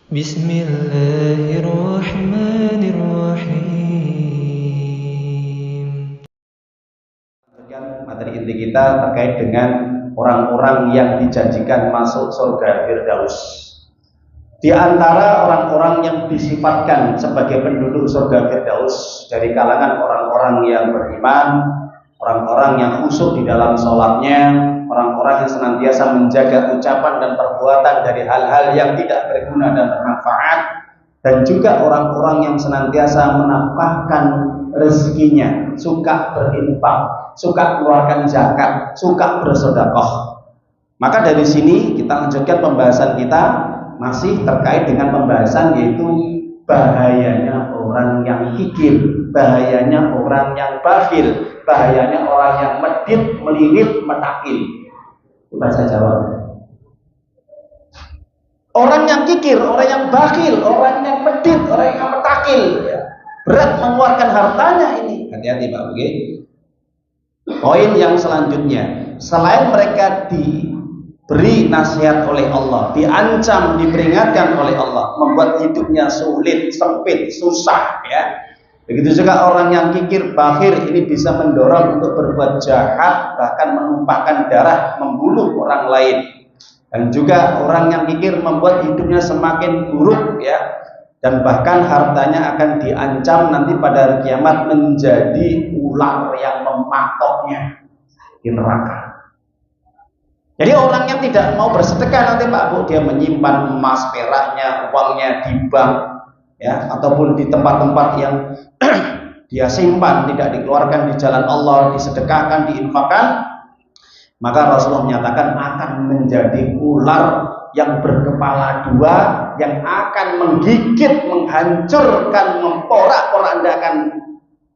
Bismillahirrahmanirrahim. Materi inti kita terkait dengan orang-orang yang dijanjikan masuk surga Firdaus. Di antara orang-orang yang disifatkan sebagai penduduk surga Firdaus dari kalangan orang-orang yang beriman, orang-orang yang khusyuk di dalam sholatnya, orang-orang yang senantiasa menjaga ucapan dan perbuatan dari hal-hal yang tidak berguna dan bermanfaat, dan juga orang-orang yang senantiasa menafkahkan rezekinya, suka berinfak, suka keluarkan zakat, suka bersedekah. Maka dari sini kita lanjutkan pembahasan kita masih terkait dengan pembahasan yaitu bahayanya orang yang kikir, bahayanya orang yang bakhil, bahayanya orang yang medit, melilit, metakil. Bahasa Jawa. Orang yang kikir, orang yang bakhil, orang yang medit, orang yang metakil, berat mengeluarkan hartanya ini. Hati-hati Pak Bugi. Poin yang selanjutnya, selain mereka diberi nasihat oleh Allah, diancam, diperingatkan oleh Allah, membuat hidupnya sulit, sempit, susah, ya. Begitu juga orang yang kikir, bakhil, ini bisa mendorong untuk berbuat jahat, bahkan menumpahkan darah, membunuh orang lain. Dan juga orang yang kikir membuat hidupnya semakin buruk, ya. Dan bahkan hartanya akan diancam nanti pada hari kiamat menjadi ular yang mematoknya di neraka. Jadi orang yang tidak mau bersedekah nanti Pak Bu, dia menyimpan emas, peraknya, uangnya di bank, ya, ataupun di tempat-tempat yang dia simpan, tidak dikeluarkan di jalan Allah, disedekahkan, diinfakkan, maka Rasulullah menyatakan akan menjadi ular yang berkepala dua, yang akan menggigit, menghancurkan, memporak-porandakan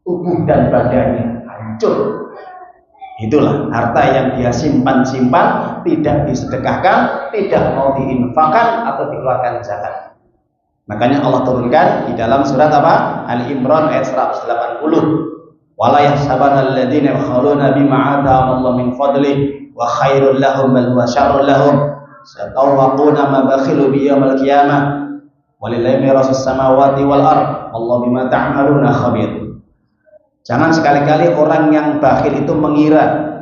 tubuh dan badannya, hancur. Itulah harta yang dia simpan-simpan, tidak disedekahkan, tidak mau diinfakkan atau dikeluarkan zakat. Makanya Allah turunkan di dalam surat apa? Ali Imran ayat 180. Wala yahsabanna alladziina yabkhaluna bima atahumullahu min fadlihi wa khairul lahum bal huwa syarrul lahum satawaquna ma bakhilu bi yaumil qiyamah walillahi mirasus samawati wal ard wallahu bima ta'maluna khabir. Jangan sekali-kali orang yang bakhil itu mengira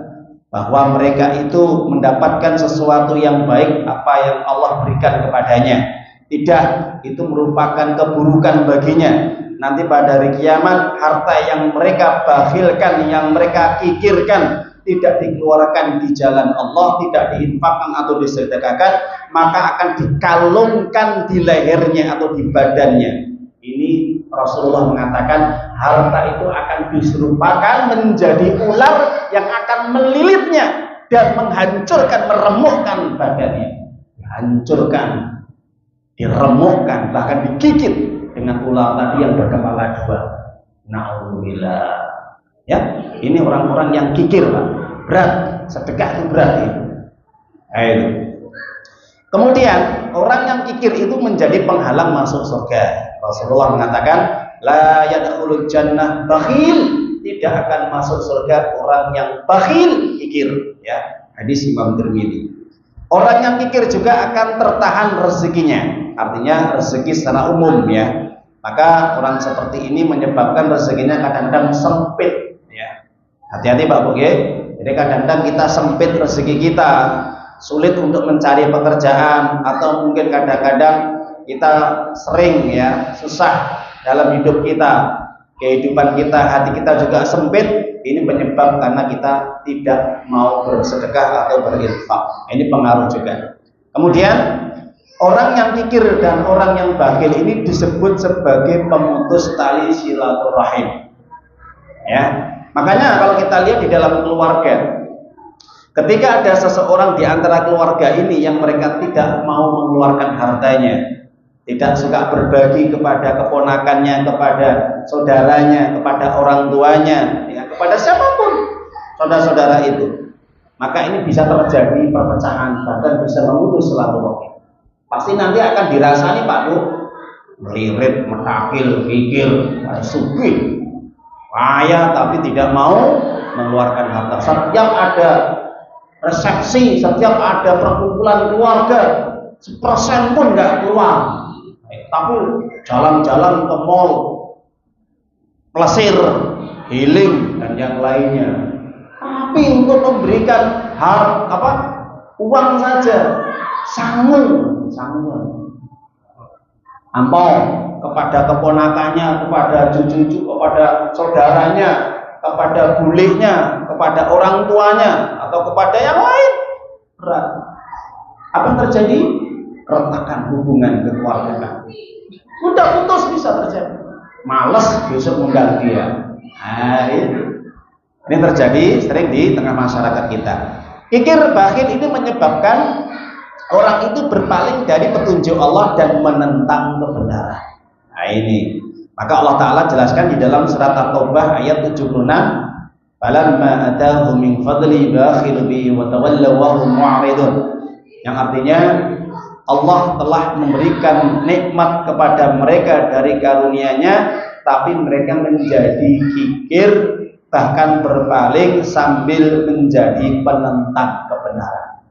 bahwa mereka itu mendapatkan sesuatu yang baik apa yang Allah berikan kepadanya. Tidak, itu merupakan keburukan baginya. Nanti pada hari kiamat harta yang mereka bakhilkan, yang mereka kikirkan, tidak dikeluarkan di jalan Allah, tidak diinfakkan atau disedekahkan, maka akan dikalungkan di lehernya atau di badannya. Ini Rasulullah mengatakan harta itu akan diserupakan menjadi ular yang akan melilitnya dan menghancurkan, meremukkan badannya. Dihancurkan, diremukkan, bahkan digigit dengan ular tadi yang berkepala dua. Na'udzubillah. Ya, ini orang-orang yang kikir, Pak. Berat, sedekah itu berat ya. Ayo. Kemudian orang yang kikir itu menjadi penghalang masuk surga. Rasulullah mengatakan, la yadkhulul jannah bakhil, tidak akan masuk surga orang yang bakhil, kikir, ya. Hadis Imam Tirmidzi. Orang yang kikir juga akan tertahan rezekinya, artinya rezeki secara umum, ya. Maka orang seperti ini menyebabkan rezekinya kadang-kadang sempit, ya. Hati-hati Pak Bu, ya. Jadi kadang-kadang kita sempit rezeki kita, sulit untuk mencari pekerjaan, atau mungkin kadang-kadang kita sering, ya, susah dalam hidup kita, kehidupan kita, hati kita juga sempit. Ini penyebab karena kita tidak mau bersedekah atau berinfak. Ini pengaruh juga. Kemudian orang yang kikir dan orang yang bakhil ini disebut sebagai pemutus tali silaturahim, ya. Makanya kalau kita lihat di dalam keluarga, ketika ada seseorang di antara keluarga ini yang mereka tidak mau mengeluarkan hartanya, tidak suka berbagi kepada keponakannya, kepada saudaranya, kepada orang tuanya, ya, kepada siapapun saudara-saudara itu, maka ini bisa terjadi perpecahan, bahkan bisa memutus silaturahim. Pasti nanti akan dirasani Pak Bu, melirit, metakil, kikir, sugih, kaya tapi tidak mau mengeluarkan harta. Setiap ada resepsi, setiap ada perkumpulan keluarga, 1% pun nggak keluar. tapi jalan-jalan ke mall, plesir, healing dan yang lainnya. Tapi untuk memberikan uang saja, sangu, ampau kepada keponakannya, kepada cucu-cucu, kepada saudaranya, kepada bulenya, kepada orang tuanya, atau kepada yang lain, berat. Apa yang terjadi? Retakan hubungan kekeluargaan. Udah putus bisa terjadi. Males besok undang dia. Nah, ini terjadi sering di tengah masyarakat kita. Kikir bakhil ini menyebabkan orang itu berpaling dari petunjuk Allah dan menentang kebenaran. Nah ini, maka Allah Ta'ala jelaskan di dalam surat At-Taubah ayat 76, falamma atahum min fadli bakhilu bihi wa tawallaw wa hum mu'ridun. Yang artinya Allah telah memberikan nikmat kepada mereka dari karunia-Nya, tapi mereka menjadi kikir, bahkan berpaling sambil menjadi penentang kebenaran.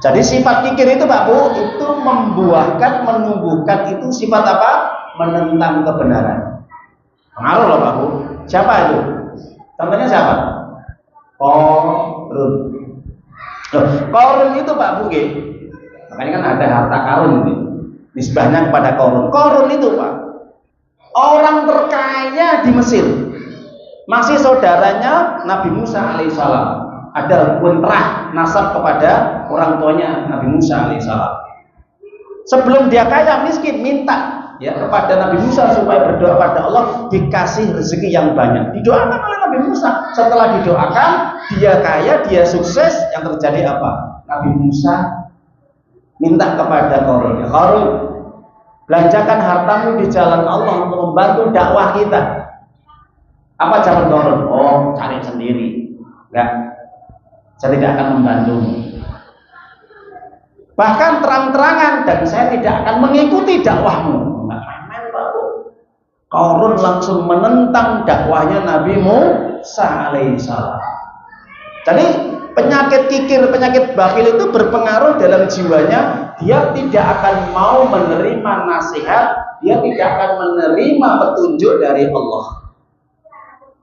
Jadi sifat kikir itu Pak Bu, itu menumbuhkan itu sifat apa? Menentang kebenaran. Pengaruh loh Pak Bu. Siapa itu? Contohnya siapa? Korun. Korun itu Pak Bu, makanya kan ada harta karun ini. Nisbahnya kepada korun. Korun itu Pak, orang terkaya di Mesir. Masih saudaranya Nabi Musa alaihissalam. Ada kontrah nasab kepada orang tuanya Nabi Musa alaihissalam. Sebelum dia kaya miskin, minta ya kepada Nabi Musa supaya berdoa pada Allah dikasih rezeki yang banyak. Didoakan oleh Nabi Musa. Setelah didoakan, dia kaya, dia sukses. Yang terjadi apa? Nabi Musa minta kepada Qarun, ya Qarun, belanjakan hartamu di jalan Allah untuk membantu dakwah kita. Apa jawaban Qarun? Oh, cari sendiri. Enggak. Saya tidak akan membantumu. Bahkan terang-terangan, dan saya tidak akan mengikuti dakwahmu. Enggak main Pak. Qarun langsung menentang dakwahnya Nabi Musa alaihissalam. Jadi penyakit kikir, penyakit bakhil itu berpengaruh dalam jiwanya. Dia tidak akan mau menerima nasihat, dia tidak akan menerima petunjuk dari Allah.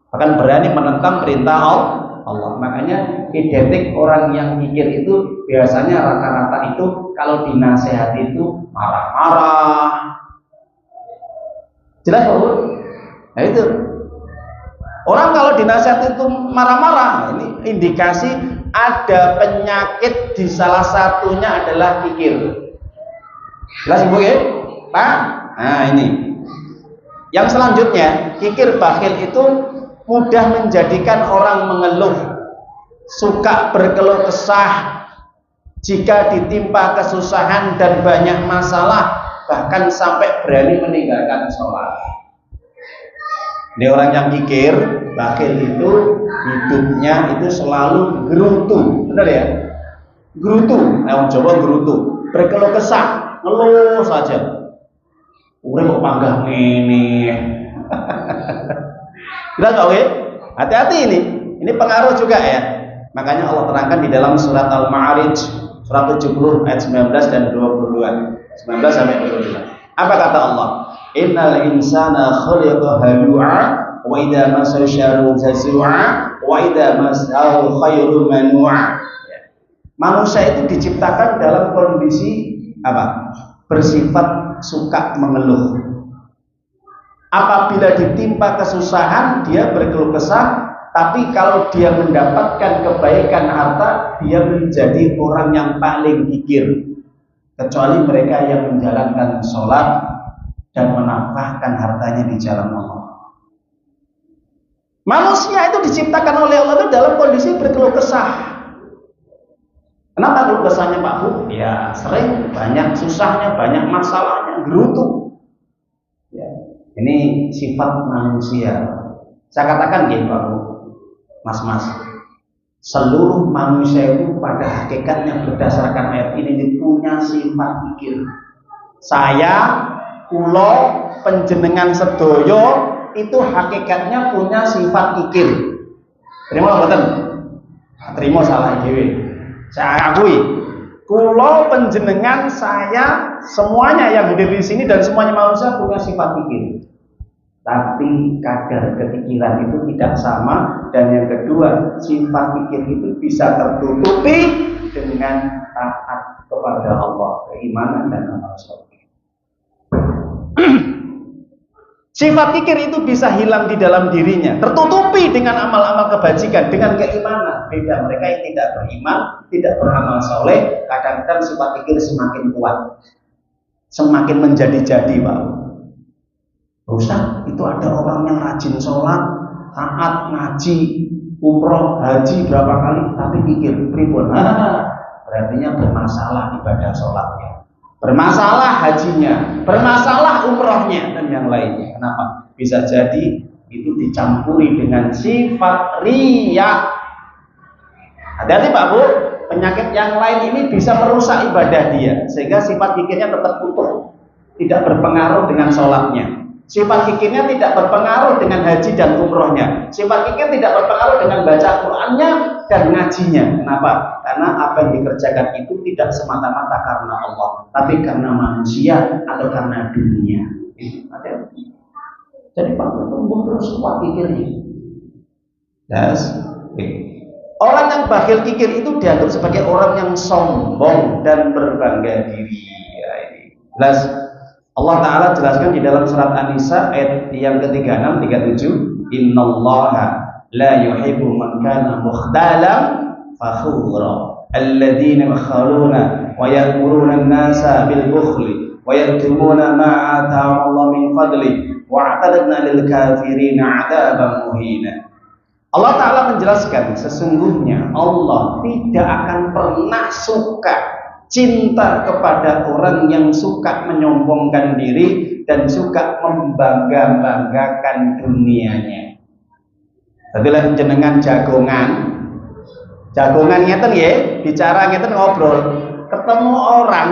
Bahkan berani menentang perintah Allah. Makanya identik orang yang kikir itu biasanya rata-rata itu kalau dinasehati itu marah-marah. Jelas Pak? Nah itu. Orang kalau dinasehati itu marah-marah, ini indikasi ada penyakit, di salah satunya adalah kikir. Jelas Ibu ya? Pak? Nah ini. Yang selanjutnya, kikir bakhil itu mudah menjadikan orang mengeluh, suka berkeluh kesah, jika ditimpa kesusahan dan banyak masalah, bahkan sampai berani meninggalkan sholat. Ini orang yang kikir, bakhil itu hidupnya itu selalu gerutu, benar ya? Gerutu, nah coba gerutu, berkeluh kesah, ngeluh saja. Urip kok panggah ngene. Kita tahu ya, hati-hati ini pengaruh juga ya. Makanya Allah terangkan di dalam surat Al-Ma'arij surat 70 ayat 19 dan 22. 19 sampai 22. Apa kata Allah? Innal insana khuliqa halu'a wa idza massahu syarru jazua wa idza massahu khairu manu'a. Manusia itu diciptakan dalam kondisi apa? Bersifat suka mengeluh. Apabila ditimpa kesusahan, dia berkeluh kesah. Tapi kalau dia mendapatkan kebaikan harta, dia menjadi orang yang paling kikir. Kecuali mereka yang menjalankan sholat dan menafkahkan hartanya di jalan Allah. Manusia itu diciptakan oleh Allah itu dalam kondisi berkeluh kesah. Kenapa keluh kesahnya Pak Bu? Ya sering, banyak susahnya, banyak masalahnya, gerutu. Ya. Ini sifat manusia. Saya katakan gini Pak Bu, Mas-mas, seluruh manusia itu pada hakikatnya berdasarkan ayat ini punya sifat kikir. Saya, kulo, penjenengan sedoyo itu hakikatnya punya sifat kikir. Terima betul? Terima salah dewe. Saya akui, kulo penjenengan saya semuanya yang hadir di sini dan semuanya manusia punya sifat kikir. Tapi kadar kekikiran itu tidak sama, dan yang kedua, sifat kikir itu bisa tertutupi dengan taat kepada Allah, keimanan dan amal soleh. Sifat kikir itu bisa hilang di dalam dirinya, tertutupi dengan amal-amal kebajikan, dengan keimanan. Beda mereka yang tidak beriman, tidak beramal soleh, kadang-kadang sifat kikir semakin kuat, semakin menjadi-jadi, Pak. Ustaz, itu ada orang yang rajin sholat, taat, ngaji, umroh, haji berapa kali, tapi kikir, pripun? Berartinya bermasalah ibadah sholatnya, bermasalah hajinya, bermasalah umrohnya, dan yang lainnya. Kenapa? Bisa jadi itu dicampuri dengan sifat riya. Hati-hati Pak Bu, penyakit yang lain ini bisa merusak ibadah dia, sehingga sifat kikirnya tetap utuh, tidak berpengaruh dengan sholatnya. Sifat kikirnya tidak berpengaruh dengan haji dan umrohnya. Sifat kikir tidak berpengaruh dengan baca Qur'annya dan ngajinya. Kenapa? Karena apa yang dikerjakan itu tidak semata-mata karena Allah, tapi karena manusia atau karena dunia. Jadi Pak tumbuh terus kuat kikirnya. Yes. Orang yang bakhil kikir itu dianggap sebagai orang yang sombong dan berbangga diri. Ya, ini jelas. Allah Ta'ala jelaskan di dalam surat An-Nisa ayat yang ke-36, 37, Innallaha la yuhibbu man kana mukhtalan fakhura alladzina yakhluna wa ya'muruna an-nasa bil bukhli wa yaktumuna ma atahum Allah min fadli wa a'tadna lil kafirina 'adaban muhina. Allah Ta'ala menjelaskan sesungguhnya Allah tidak akan pernah suka, cinta kepada orang yang suka menyombongkan diri dan suka membangga-banggakan dunianya. Tadilah jenengan jagongan ngeten ya, bicara ngeten ngobrol, ketemu orang,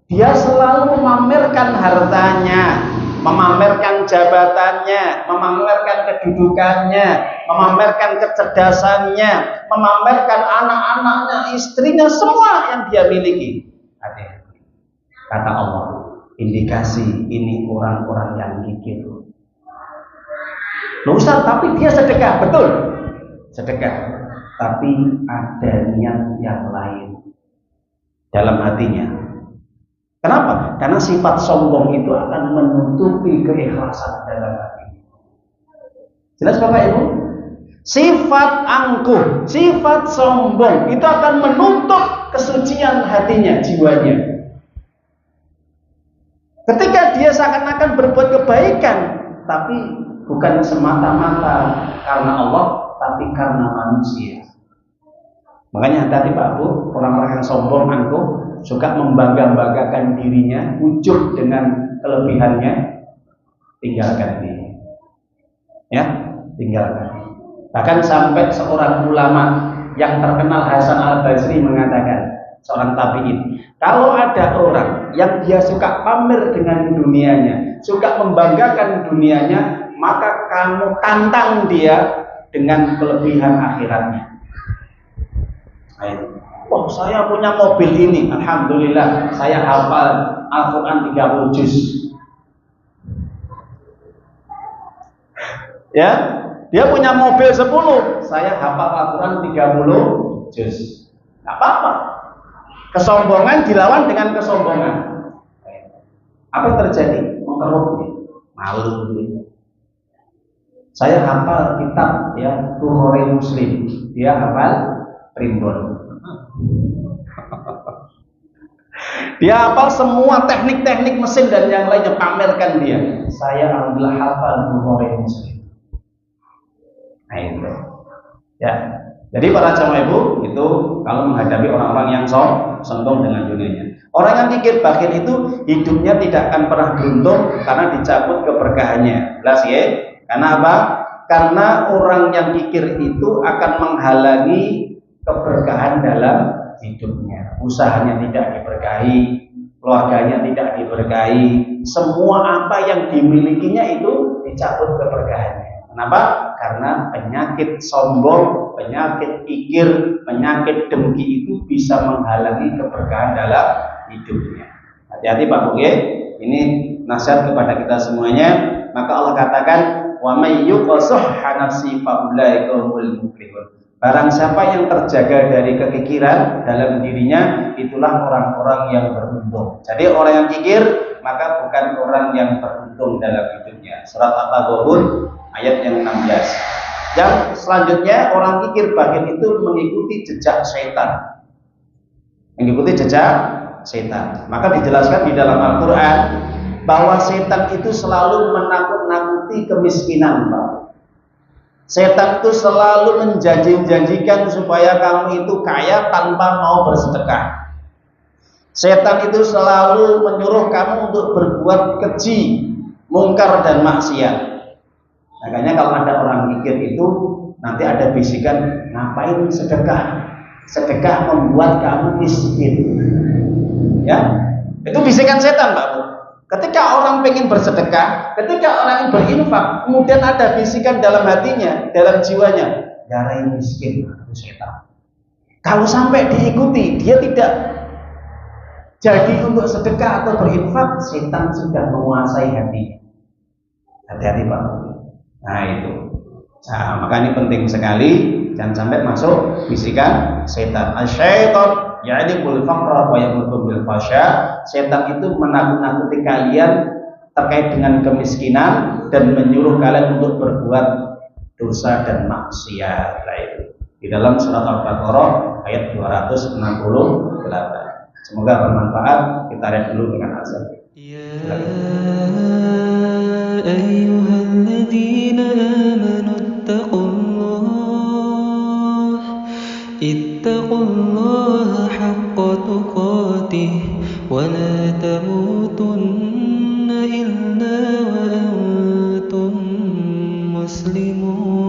dia selalu memamerkan hartanya, memamerkan jabatannya, memamerkan kedudukannya, memamerkan kecerdasannya, memamerkan anak-anaknya, istrinya, semua yang dia miliki. Kata Allah, indikasi ini orang-orang yang kikir. Loh Ustaz, tapi dia sedekah, betul, sedekah, tapi ada niat yang lain dalam hatinya. Kenapa? Karena sifat sombong itu akan menutupi keikhlasan dalam hati. Jelas Bapak Ibu? Sifat angkuh, sifat sombong itu akan menutup kesucian hatinya, jiwanya. Ketika dia seakan-akan berbuat kebaikan, tapi bukan semata-mata karena Allah, tapi karena manusia. Makanya hati-hati Pak Bu, orang-orang yang sombong, angkuh, suka membangga-banggakan dirinya, ujub dengan kelebihannya, tinggalkan dia. Ya, tinggalkan. Bahkan sampai seorang ulama yang terkenal Hasan Al-Basri mengatakan, seorang tabi'in, kalau ada orang yang dia suka pamer dengan dunianya, suka membanggakan dunianya, maka kamu tantang dia dengan kelebihan akhiratnya. Wah, saya punya mobil ini, alhamdulillah, saya hafal Al-Quran 30 juz. Ya, dia punya mobil 10, saya hafal Al-Quran 30 juz. Gak apa-apa. Kesombongan dilawan dengan kesombongan. Apa yang terjadi? Mengeruk, malu. Saya hafal kitab ya Bukhari Muslim, dia hafal primbon. Dia hafal semua teknik-teknik mesin dan yang lainnya, pamerkan dia. Saya alhamdulillah hafal Bukhari Muslim. Nah itu. Ya. Jadi para jamaah ibu itu kalau menghadapi orang-orang yang sombong dengan dunianya. Orang yang kikir bakhil itu hidupnya tidak akan pernah beruntung karena dicabut keberkahannya. Jelas ya? Karena apa? Karena orang yang kikir itu akan menghalangi keberkahan dalam hidupnya. Usahanya tidak diberkahi, keluarganya tidak diberkahi, semua apa yang dimilikinya itu dicabut keberkahannya. Kenapa? Karena penyakit sombong, penyakit kikir, penyakit dengki itu bisa menghalangi keberkahan dalam hidupnya. Hati-hati Pak Bu ya. Ini nasihat kepada kita semuanya. Maka Allah katakan, wa may yuqashuhha nafsi fa ulaika humul muflihun. Barang siapa yang terjaga dari kekikiran dalam dirinya, itulah orang-orang yang beruntung. Jadi orang yang kikir maka bukan orang yang beruntung dalam hidupnya. Surat At-Taghabun ayat yang 16. Yang selanjutnya, orang kikir bagian itu mengikuti jejak setan. Mengikuti jejak setan. Maka dijelaskan di dalam Al-Quran bahwa setan itu selalu menakut-nakuti kemiskinan, Pak. Setan itu selalu menjanjikan supaya kamu itu kaya tanpa mau bersedekah. Setan itu selalu menyuruh kamu untuk berbuat keji, mungkar dan maksiat. Makanya kalau ada orang mikir itu, nanti ada bisikan, ngapain sedekah? Sedekah membuat kamu miskin. Ya, itu bisikan setan, Pak Bu. Ketika orang pengen bersedekah, ketika orang berinfak, kemudian ada bisikan dalam hatinya, dalam jiwanya, darah miskin, itu setan. Kalau sampai diikuti, dia tidak jadi untuk sedekah atau berinfak, setan sudah menguasai hatinya. Hati-hati Pak. Nah itu. Nah, maka ini penting sekali, jangan sampai masuk bisikan setan. Asyaiton ya'idul faqra wa ya'murukum bil fasya. Setan itu menakut-nakuti kalian terkait dengan kemiskinan dan menyuruh kalian untuk berbuat dosa dan maksiat. Nah, itu di dalam surat Al-Baqarah ayat 268. Semoga bermanfaat. Kita lihat dulu dengan azan. Ya ayyuhalladzina amanu ittaqullaha haqqa tuqatih wa la tamutunna illa wa antum muslimun.